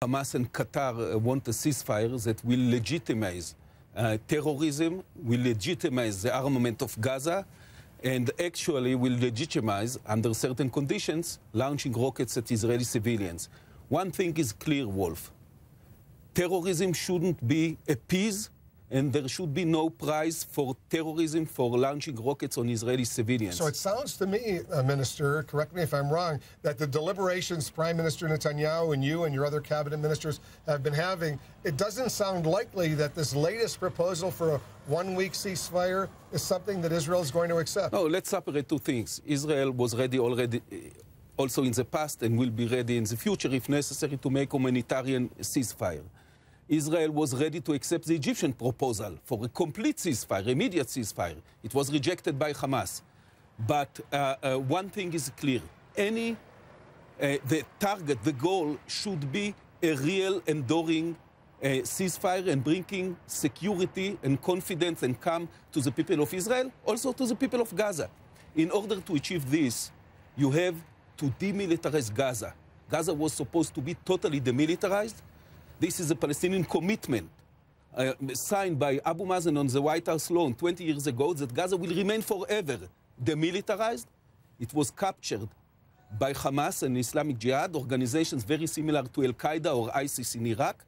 Hamas and Qatar want a ceasefire that will legitimize terrorism, will legitimize the armament of Gaza, and actually will legitimize, under certain conditions, launching rockets at Israeli civilians. One thing is clear, Wolf. Terrorism shouldn't be appeased, and there should be no prize for terrorism for launching rockets on Israeli civilians. So it sounds to me, Minister, correct me if I'm wrong, that the deliberations Prime Minister Netanyahu and you and your other cabinet ministers have been having, it doesn't sound likely that this latest proposal for a one-week ceasefire is something that Israel is going to accept. No, let's separate two things. Israel was ready already, also in the past, and will be ready in the future if necessary to make a humanitarian ceasefire. Israel was ready to accept the Egyptian proposal for a complete ceasefire, immediate ceasefire. It was rejected by Hamas. But one thing is clear. The target, the goal should be a real enduring ceasefire and bringing security and confidence and calm to the people of Israel, also to the people of Gaza. In order to achieve this, you have to demilitarize Gaza. Gaza was supposed to be totally demilitarized. This is a Palestinian commitment signed by Abu Mazen on the White House lawn 20 years ago that Gaza will remain forever demilitarized. It was captured by Hamas and Islamic Jihad, organizations very similar to Al-Qaeda or ISIS in Iraq.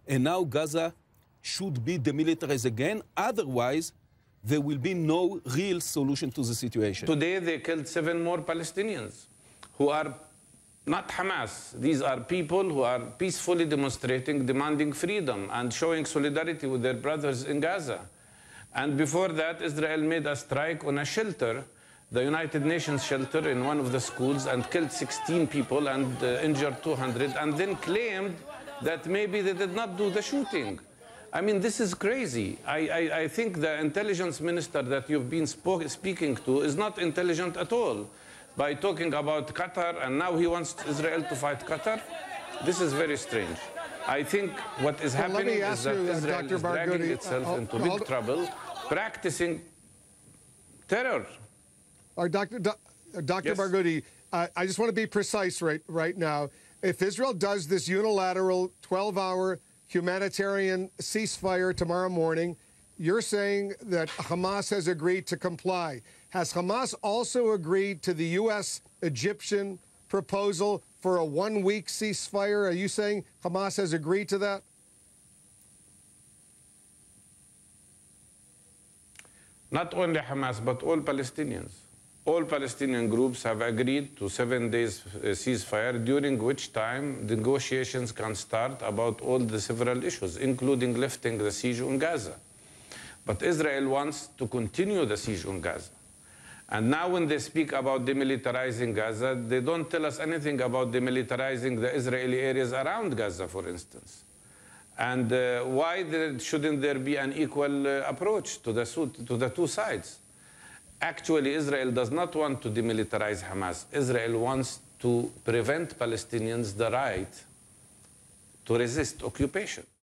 And now Gaza should be demilitarized again. Otherwise, there will be no real solution to the situation. Today, they killed 7 more Palestinians who are not Hamas. These are people who are peacefully demonstrating, demanding freedom and showing solidarity with their brothers in Gaza. And before that, Israel made a strike on a shelter, the United Nations shelter in one of the schools, and killed 16 people and injured 200, and then claimed that maybe they did not do the shooting. I mean, this is crazy. I think the intelligence minister that you've been speaking to is not intelligent at all. By talking about Qatar, and now he wants Israel to fight Qatar. This is very strange. I think what is happening is that Israel is dragging itself into big trouble, practicing terror. Dr. Yes. Barghouti, I just want to be precise right now. If Israel does this unilateral 12-hour humanitarian ceasefire tomorrow morning, you're saying that Hamas has agreed to comply. Has Hamas also agreed to the U.S.-Egyptian proposal for a one-week ceasefire? Are you saying Hamas has agreed to that? Not only Hamas, but all Palestinians. All Palestinian groups have agreed to 7 days ceasefire, during which time negotiations can start about all the several issues, including lifting the siege on Gaza. But Israel wants to continue the siege on Gaza. And now when they speak about demilitarizing Gaza, they don't tell us anything about demilitarizing the Israeli areas around Gaza, for instance. And why shouldn't there be an equal approach to the two sides? Actually, Israel does not want to demilitarize Hamas. Israel wants to prevent Palestinians the right to resist occupation.